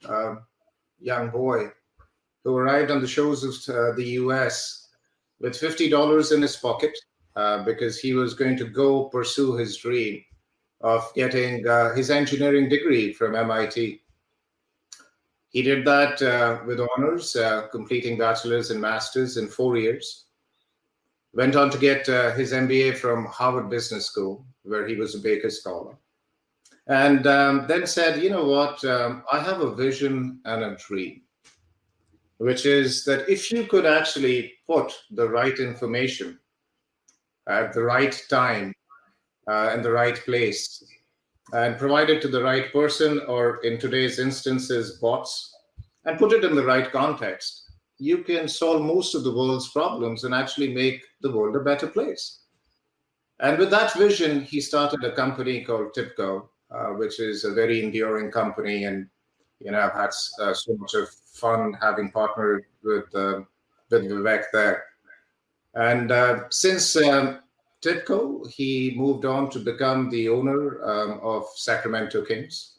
uh, young boy who arrived on the shores of the US with $50 in his pocket because he was going to go pursue his dream of getting his engineering degree from MIT. He did that with honors, completing bachelor's and master's in 4 years. Went on to get his MBA from Harvard Business School, where he was a Baker Scholar. And then said, you know what, I have a vision and a dream, which is that if you could actually put the right information at the right time in the right place and provide it to the right person, or in today's instances, bots, and put it in the right context, you can solve most of the world's problems and actually make the world a better place. And with that vision, he started a company called TIBCO, which is a very enduring company. And, I've had so much of fun having partnered with Vivek there. And since TIBCO, he moved on to become the owner of Sacramento Kings.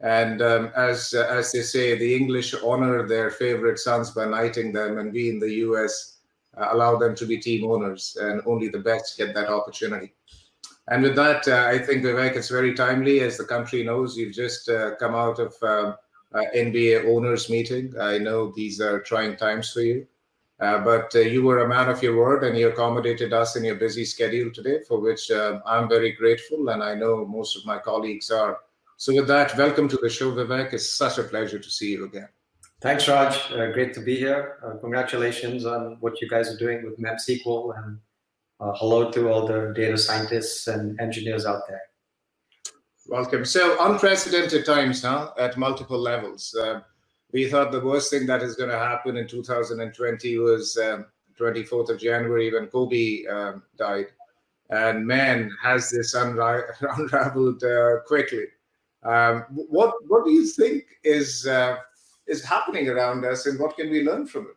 And as they say, the English honor their favorite sons by knighting them, and we in the US allow them to be team owners, and only the best get that opportunity. And with that, I think, Vivek, it's very timely. As the country knows, you've just come out of NBA owners meeting. I know these are trying times for you, but you were a man of your word, and you accommodated us in your busy schedule today, for which I'm very grateful, and I know most of my colleagues are. So with that, welcome to the show, Vivek. It's such a pleasure to see you again. Thanks, Raj. Great to be here. Congratulations on what you guys are doing with MemSQL, and hello to all the data scientists and engineers out there. Welcome. So unprecedented times now at multiple levels. We thought the worst thing that is going to happen in 2020 was 24th of January when Kobe died. And man, has this unraveled quickly. What do you think is happening around us, and what can we learn from it?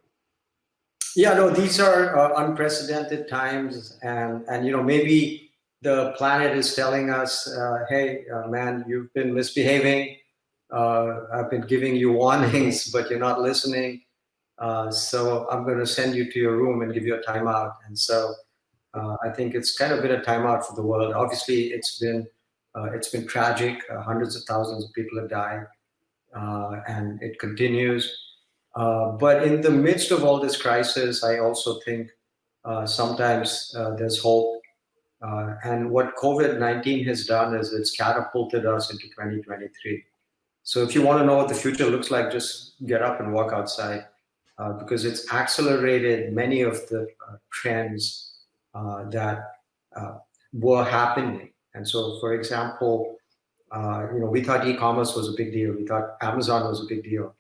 Yeah, no, these are unprecedented times, and maybe the planet is telling us, hey, man, you've been misbehaving. I've been giving you warnings, but you're not listening. So I'm going to send you to your room and give you a timeout. And so I think it's kind of been a timeout for the world. Obviously, it's been tragic. Hundreds of thousands of people have died, and it continues. But in the midst of all this crisis, I also think sometimes there's hope. And what COVID-19 has done is it's catapulted us into 2023. So if you want to know what the future looks like, just get up and walk outside, because it's accelerated many of the trends that were happening. And so, for example, we thought e-commerce was a big deal. We thought Amazon was a big deal.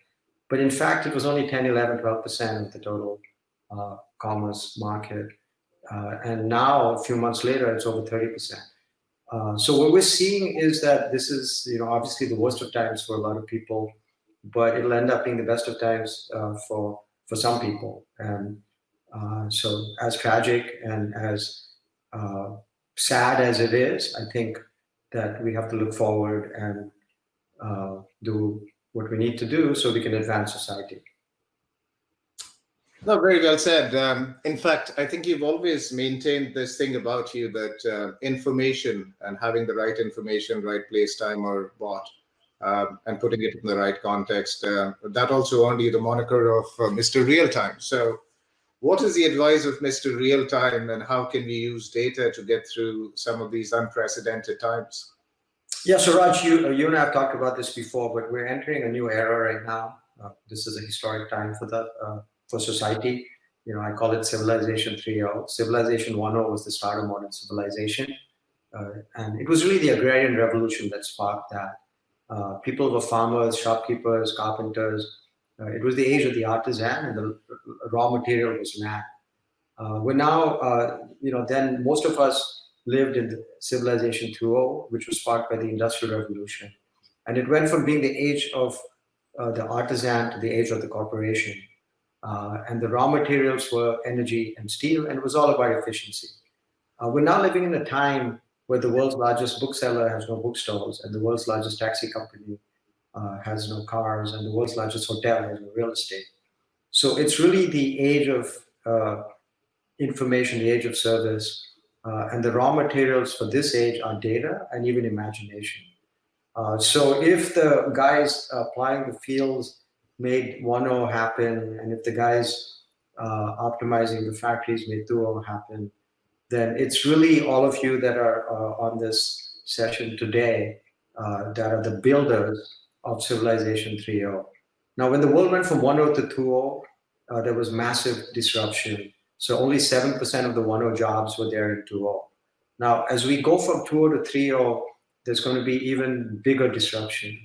But in fact, it was only 10, 11, 12% of the total commerce market. And now, a few months later, it's over 30%. So what we're seeing is that this is, obviously the worst of times for a lot of people, but it'll end up being the best of times for some people. And so as tragic and as sad as it is, I think that we have to look forward and do what we need to do so we can advance society. No, very well said. In fact, I think you've always maintained this thing about you that information and having the right information, right place, time, or bot, and putting it in the right context, that also earned you the moniker of Mr. Real Time. So what is the advice of Mr. Real Time, and how can we use data to get through some of these unprecedented times? Yeah, so Raj, you and I have talked about this before, but we're entering a new era right now. This is a historic time for society. I call it Civilization 3.0. Civilization 1.0 was the start of modern civilization. And it was really the agrarian revolution that sparked that. People were farmers, shopkeepers, carpenters. It was the age of the artisan, and the raw material was land. We're now, then most of us lived in the Civilization 2.0, which was sparked by the Industrial Revolution. And it went from being the age of the artisan to the age of the corporation. And the raw materials were energy and steel, and it was all about efficiency. We're now living in a time where the world's largest bookseller has no bookstores, and the world's largest taxi company has no cars, and the world's largest hotel has no real estate. So it's really the age of information, the age of service, and the raw materials for this age are data and even imagination. So if the guys applying the fields made 1.0 happen, and if the guys optimizing the factories made 2.0 happen, then it's really all of you that are on this session today that are the builders of Civilization 3.0. Now, when the world went from 1.0 to 2.0, there was massive disruption. So only 7% of the 1.0 jobs were there in 2.0. Now, as we go from 2.0 to 3.0, there's going to be even bigger disruption.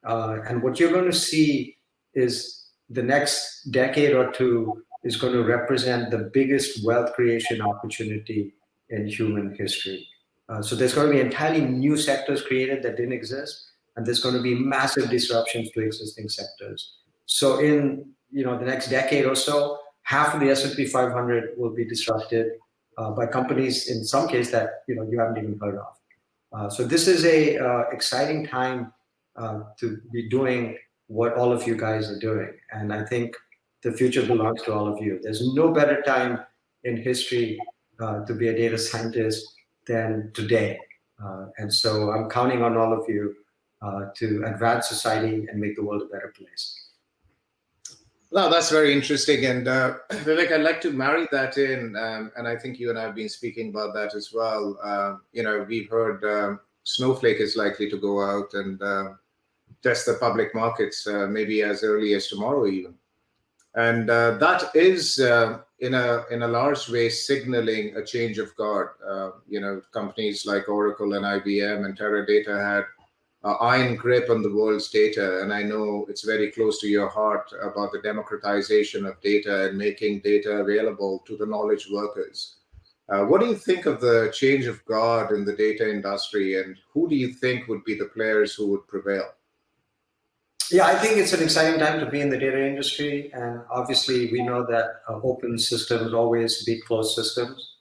And what you're going to see is the next decade or two is going to represent the biggest wealth creation opportunity in human history. So there's going to be entirely new sectors created that didn't exist, and there's going to be massive disruptions to existing sectors. So in the next decade or so, half of the S&P 500 will be disrupted by companies, in some case, that you haven't even heard of. So this is a exciting time to be doing what all of you guys are doing, and I think the future belongs to all of you. There's no better time in history to be a data scientist than today, and so I'm counting on all of you to advance society and make the world a better place. No, that's very interesting. And Vivek, I'd like to marry that in, and I think you and I have been speaking about that as well. We've heard Snowflake is likely to go out and test the public markets maybe as early as tomorrow even. And that is, in a large way, signaling a change of guard. Companies like Oracle and IBM and Teradata had iron grip on the world's data, and I know it's very close to your heart about the democratization of data and making data available to the knowledge workers. What do you think of the change of guard in the data industry, and who do you think would be the players who would prevail? Yeah, I think it's an exciting time to be in the data industry, and obviously we know that open systems always beat closed systems,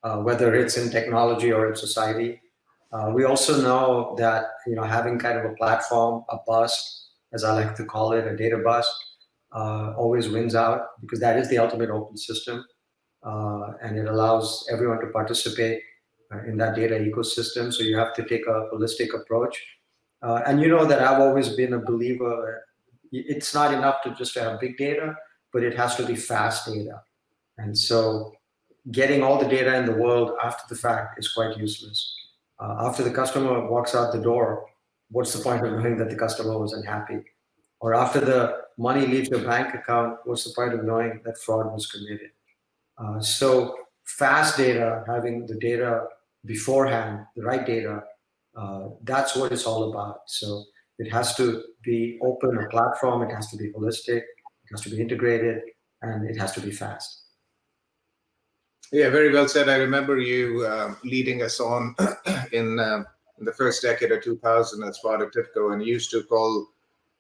whether it's in technology or in society. We also know that having kind of a platform, a bus, as I like to call it, a data bus, always wins out, because that is the ultimate open system, and it allows everyone to participate in that data ecosystem. So you have to take a holistic approach. And you know that I've always been a believer. It's not enough to just have big data, but it has to be fast data. And so getting all the data in the world after the fact is quite useless. After the customer walks out the door, what's the point of knowing that the customer was unhappy? Or after the money leaves your bank account, what's the point of knowing that fraud was committed? So fast data, having the data beforehand, the right data, that's what it's all about. So it has to be open, a platform, it has to be holistic, it has to be integrated, and it has to be fast. Yeah, very well said. I remember you leading us on in the first decade of 2000 as part of TIBCO, and you used to call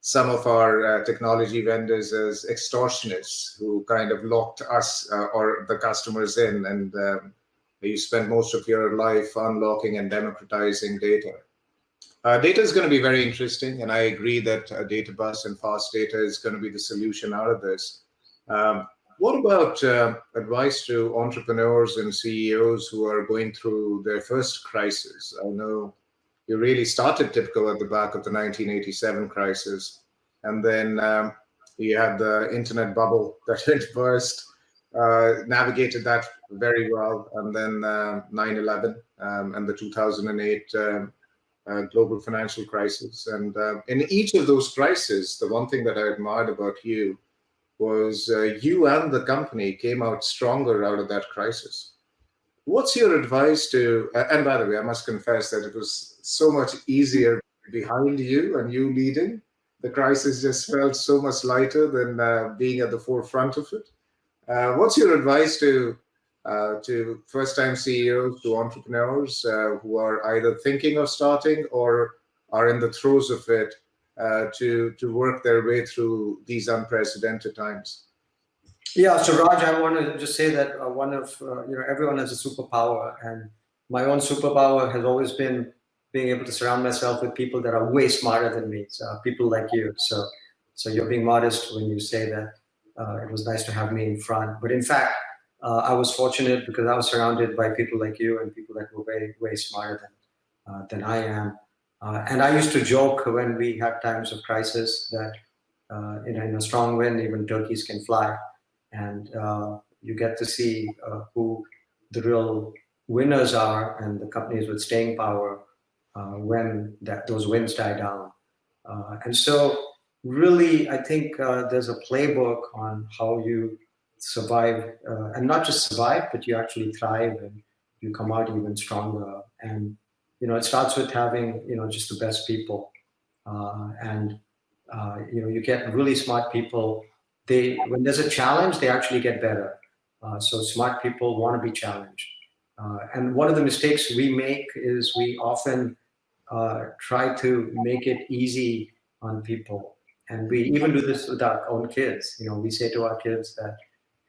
some of our technology vendors as extortionists who kind of locked us or the customers in, and you spent most of your life unlocking and democratizing data. Data is going to be very interesting, and I agree that a data bus and fast data is going to be the solution out of this. What about advice to entrepreneurs and CEOs who are going through their first crisis? I know you really started TIBCO at the back of the 1987 crisis, and then you had the internet bubble that had burst, navigated that very well, and then 9/11 and the 2008 global financial crisis. And in each of those crises, the one thing that I admired about you was you and the company came out stronger out of that crisis. What's your advice to, and by the way, I must confess that it was so much easier behind you and you leading. The crisis just felt so much lighter than being at the forefront of it. What's your advice to first-time CEOs, to entrepreneurs who are either thinking of starting or are in the throes of it, to work their way through these unprecedented times? Yeah, so Raj, I want to just say that everyone has a superpower, and my own superpower has always been being able to surround myself with people that are way smarter than me, so people like you. So you're being modest when you say that. It was nice to have me in front, but in fact, I was fortunate because I was surrounded by people like you and people that were way smarter than I am. And I used to joke when we had times of crisis that in a strong wind, even turkeys can fly, and you get to see who the real winners are and the companies with staying power when those winds die down. And so really, I think there's a playbook on how you survive, and not just survive, but you actually thrive and you come out even stronger. And it starts with having just the best people, and you get really smart people. When there's a challenge, they actually get better. So smart people want to be challenged. And one of the mistakes we make is we often try to make it easy on people. And we even do this with our own kids. We say to our kids that,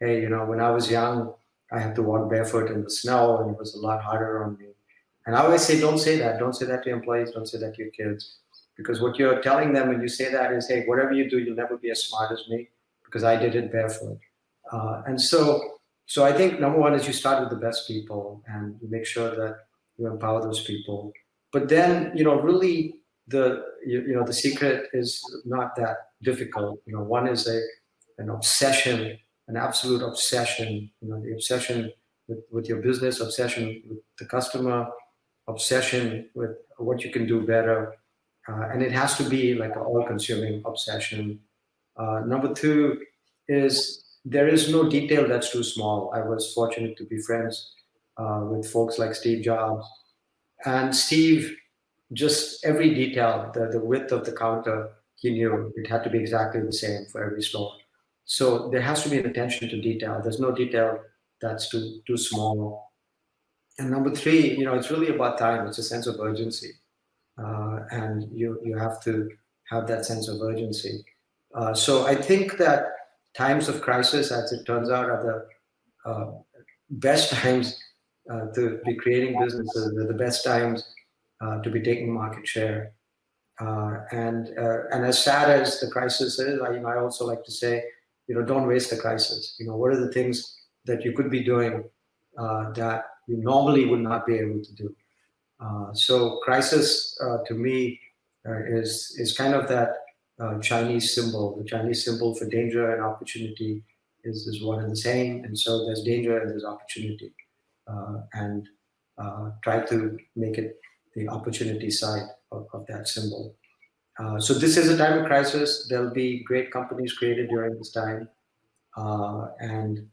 hey, when I was young, I had to walk barefoot in the snow and it was a lot harder on me. And I always say, don't say that. Don't say that to employees. Don't say that to your kids. Because what you're telling them when you say that is, hey, whatever you do, you'll never be as smart as me because I did it barefoot. And so I think number one is you start with the best people and you make sure that you empower those people. But then, really the secret is not that difficult. One is an obsession, an absolute obsession, the obsession with your business, obsession with the customer, obsession with what you can do better. And it has to be like an all-consuming obsession. Number two is there is no detail that's too small. I was fortunate to be friends with folks like Steve Jobs. And Steve, just every detail, the width of the counter, he knew it had to be exactly the same for every store. So there has to be an attention to detail. There's no detail that's too small. And number three, it's really about time. It's a sense of urgency. And you have to have that sense of urgency. So I think that times of crisis, as it turns out, are the best times to be creating businesses. They're the best times to be taking market share. And as sad as the crisis is, I also like to say, don't waste the crisis. What are the things that you could be doing that you normally would not be able to do? So crisis to me is kind of that Chinese symbol. The Chinese symbol for danger and opportunity is one and the same. And so there's danger and there's opportunity. And try to make it the opportunity side of that symbol. So this is a time of crisis. There'll be great companies created during this time. And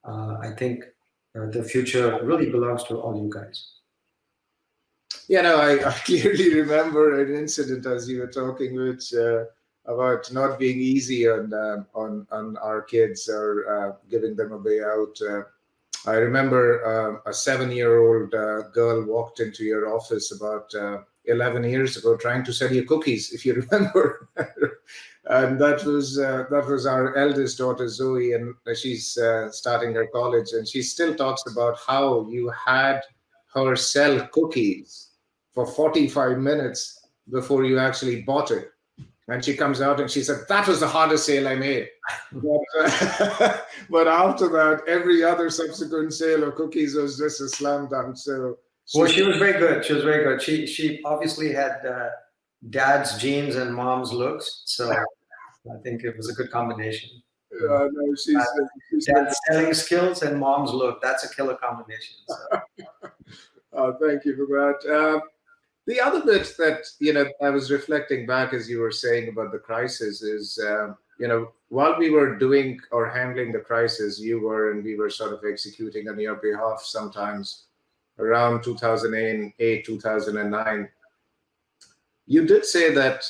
I think the future really belongs to all you guys. I clearly remember an incident as you were talking, which about not being easy on our kids or giving them a way out. I remember a 7-year-old girl walked into your office about 11 years ago trying to sell you cookies, if you remember. And that was our eldest daughter, Zoe, and she's starting her college, and she still talks about how you had her sell cookies for 45 minutes before you actually bought it. And she comes out and she said, that was the hardest sale I made. But after that, every other subsequent sale of cookies was just a slam dunk. So she was very good. She was very good. She obviously had dad's genes and mom's looks. So I think it was a good combination. No, she's dad's selling skills and mom's look. That's a killer combination. So. Thank you for that. The other bit that, I was reflecting back as you were saying about the crisis is, while we were doing or handling the crisis, we were sort of executing on your behalf sometimes around 2008, 2009. You did say that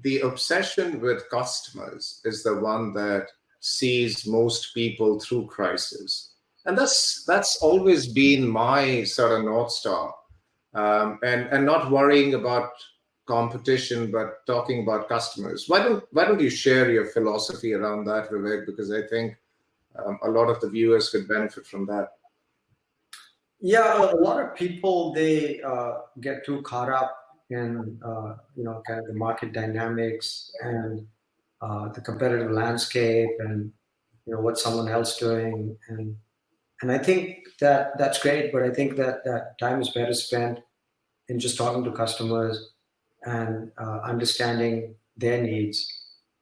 the obsession with customers is the one that sees most people through crisis. And that's always been my sort of North Star. And not worrying about competition, but talking about customers. Why don't you share your philosophy around that, Vivek? Because I think a lot of the viewers could benefit from that. Yeah, a lot of people, they get too caught up in kind of the market dynamics and the competitive landscape, and what someone else doing, and I think that that's great, but I think that that time is better spent in just talking to customers and understanding their needs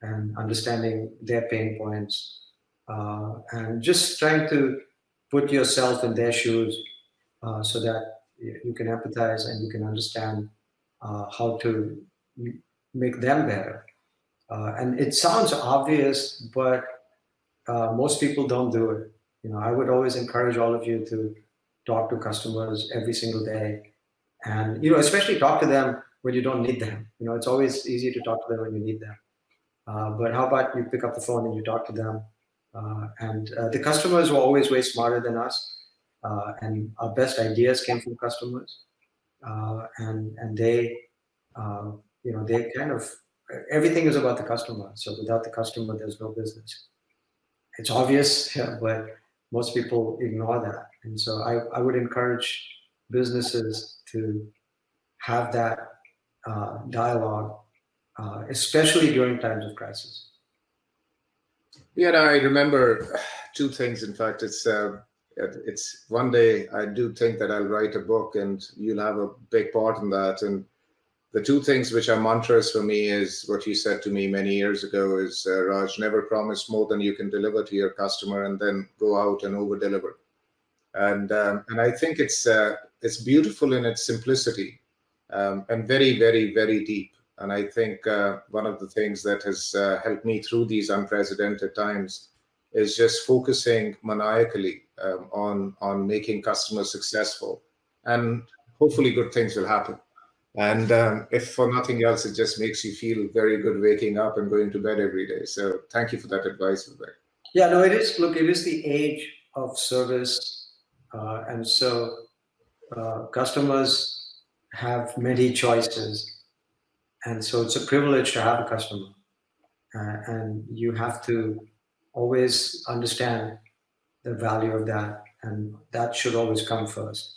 and understanding their pain points, and just trying to put yourself in their shoes, so that you can empathize and you can understand how to make them better. And it sounds obvious, but most people don't do it. I would always encourage all of you to talk to customers every single day, and especially talk to them when you don't need them. It's always easier to talk to them when you need them. But how about you pick up the phone and you talk to them? And the customers were always way smarter than us, and our best ideas came from customers, and they, they kind of, everything is about the customer. So without the customer, there's no business. It's obvious, yeah, but most people ignore that. And so I would encourage businesses to have that dialogue, especially during times of crisis. Yeah, no, I remember two things. In fact, it's one day I do think that I'll write a book, and you'll have a big part in that. And the two things which are mantras for me is what you said to me many years ago is, Raj, never promise more than you can deliver to your customer, and then go out and over deliver. And I think it's beautiful in its simplicity, and very, very, very deep. And I think one of the things that has helped me through these unprecedented times is just focusing maniacally on making customers successful, and hopefully good things will happen. And if for nothing else, it just makes you feel very good waking up and going to bed every day. So thank you for that advice, Vivek. Yeah, no, it is. Look, it is the age of service, and so customers have many choices, and so it's a privilege to have a customer, and you have to always understand the value of that, and that should always come first.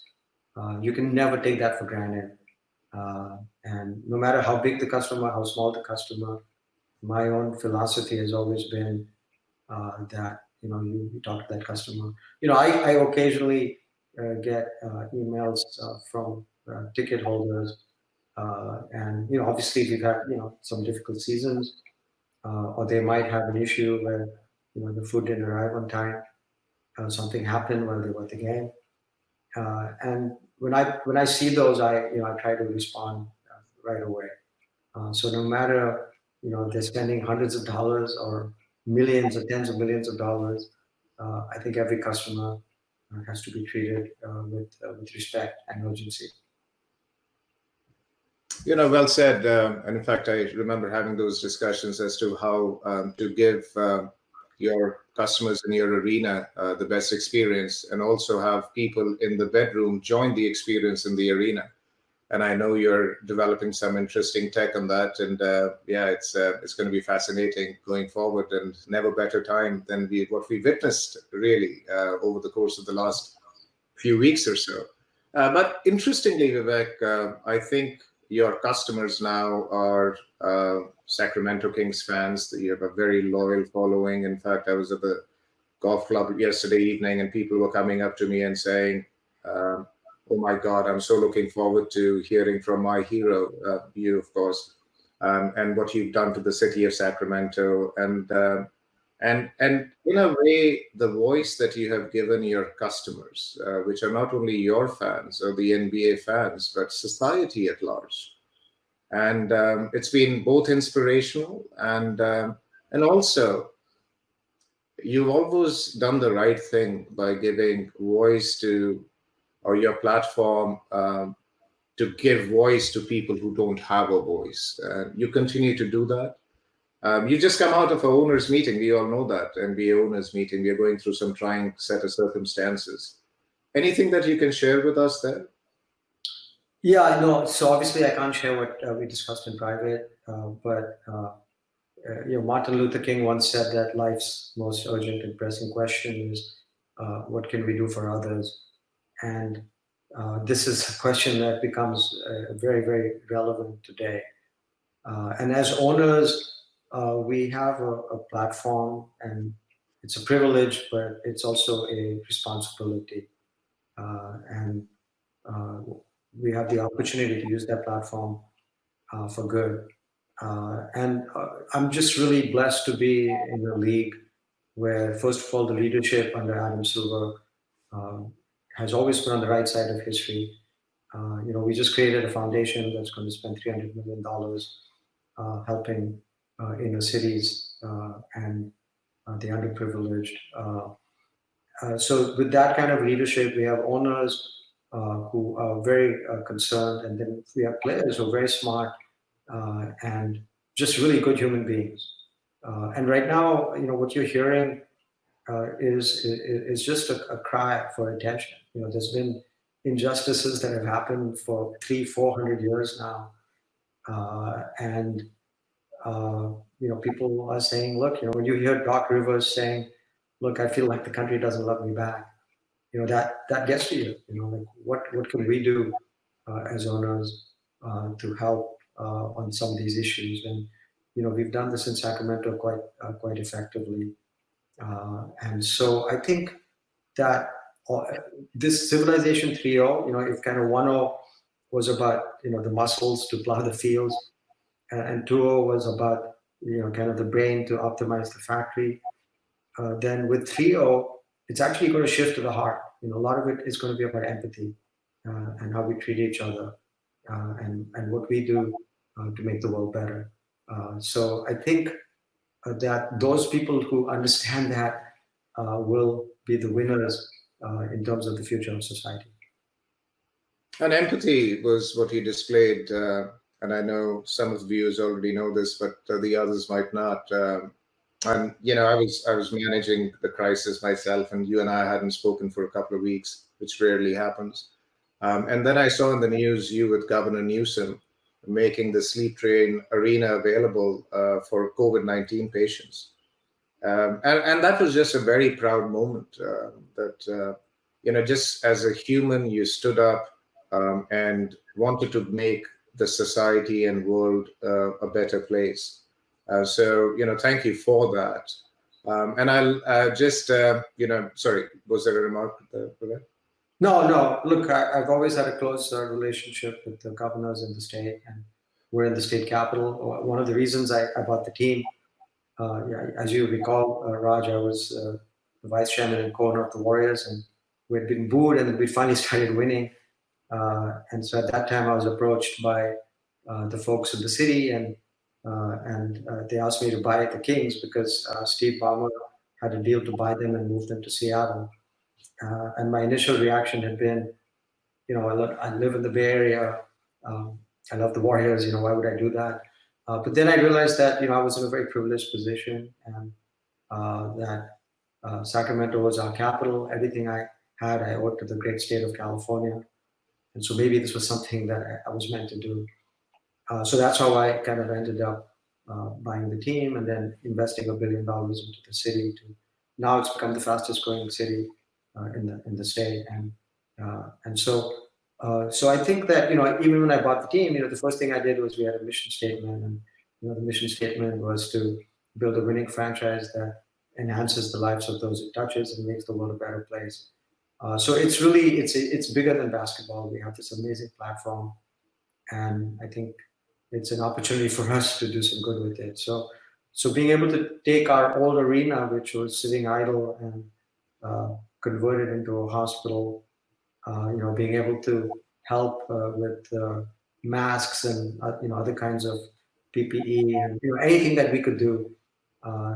You can never take that for granted, and no matter how big the customer, how small the customer, my own philosophy has always been that you talk to that customer. I occasionally get emails from ticket holders, and obviously we've had some difficult seasons, or they might have an issue where the food didn't arrive on time, something happened while they were at the game, and when I see those, I try to respond right away. So no matter they're spending hundreds of dollars or millions or tens of millions of dollars, I think every customer has to be treated with respect and urgency. Well said. And in fact, I remember having those discussions as to how to give your customers in your arena the best experience, and also have people in the bedroom join the experience in the arena. And I know you're developing some interesting tech on that, and yeah, it's going to be fascinating going forward, and never better time than what we witnessed really over the course of the last few weeks or so. But interestingly, Vivek, I think your customers now are Sacramento Kings fans. You have a very loyal following. In fact, I was at the golf club yesterday evening, and people were coming up to me and saying, "Oh my God, I'm so looking forward to hearing from my hero, you, of course, and what you've done to the city of Sacramento." And in a way, the voice that you have given your customers, which are not only your fans or the NBA fans, but society at large. And it's been both inspirational, and also you've always done the right thing by giving voice to, or your platform, to give voice to people who don't have a voice. You continue to do that. You just come out of a owners meeting. We all know that NBA owners meeting. We are going through some trying set of circumstances. Anything that you can share with us there? Yeah, I know. So obviously, I can't share what we discussed in private, but Martin Luther King once said that life's most urgent and pressing question is, what can we do for others? And this is a question that becomes very, very relevant today. And as owners, we have a platform, and it's a privilege, but it's also a responsibility. And we have the opportunity to use that platform for good. And I'm just really blessed to be in a league where, first of all, the leadership under Adam Silver has always been on the right side of history. We just created a foundation that's going to spend $300 million helping inner cities and the underprivileged. So with that kind of leadership, we have owners who are very concerned, and then we have players who are very smart and just really good human beings. And right now, what you're hearing is just a cry for attention. There's been injustices that have happened for 300-400 years now, and people are saying, look, when you hear Doc Rivers saying, look, I feel like the country doesn't love me back, that gets to you. Like what can we do as owners to help on some of these issues? And we've done this in Sacramento quite effectively. And so I think that this Civilization 3.0, if kind of 1.0 was about the muscles to plow the fields, and 2.0 was about kind of the brain to optimize the factory, then with 3.0 it's actually going to shift to the heart. A lot of it is going to be about empathy and how we treat each other and what we do to make the world better. So I think that those people who understand that will be the winners in terms of the future of society. And empathy was what you displayed, and I know some of the viewers already know this, but the others might not. And I was managing the crisis myself, and you and I hadn't spoken for a couple of weeks, which rarely happens. And then I saw in the news you with Governor Newsom making the Sleep Train Arena available for COVID-19 patients. And that was just a very proud moment that, just as a human, you stood up and wanted to make the society and world a better place. So, thank you for that. And I'll just, sorry, was there a remark for that? No. Look, I've always had a close relationship with the governors in the state, and we're in the state capital. One of the reasons I bought the team, as you recall, Raj, I was the vice chairman and co-owner of the Warriors, and we had been booed, and we finally started winning. And so at that time, I was approached by the folks in the city, and they asked me to buy the Kings because Steve Ballmer had a deal to buy them and move them to Seattle. And my initial reaction had been, I live in the Bay Area. I love the Warriors. Why would I do that? But then I realized that, I was in a very privileged position, and that Sacramento was our capital. Everything I had, I owed to the great state of California. And so maybe this was something that I was meant to do. So that's how I kind of ended up buying the team and then investing $1 billion into the city. Now it's become the fastest growing city in the state. And so I think that, even when I bought the team, the first thing I did was we had a mission statement. And, the mission statement was to build a winning franchise that enhances the lives of those it touches and makes the world a better place. So it's really, it's bigger than basketball. We have this amazing platform, and I think it's an opportunity for us to do some good with it. So being able to take our old arena, which was sitting idle, and convert it into a hospital, being able to help with masks and other kinds of PPE and anything that we could do.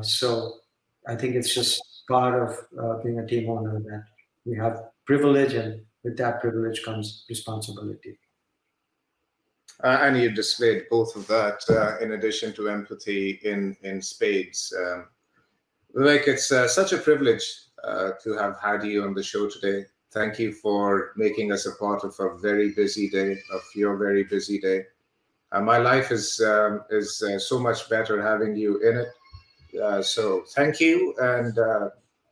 So I think it's just part of being a team owner that we have privilege, and with that privilege comes responsibility. And you displayed both of that in addition to empathy in spades. Vivek, it's such a privilege to have had you on the show today. Thank you for making us a part of a very busy day, of your very busy day. My life is so much better having you in it. So thank you, and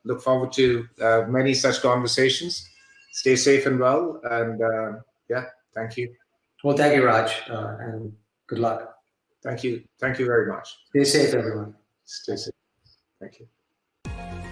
look forward to many such conversations. stay safe and well. And yeah, thank you. Well, thank you, Raj, and good luck. Thank you. Thank you very much. Stay safe, everyone. Stay safe. Thank you.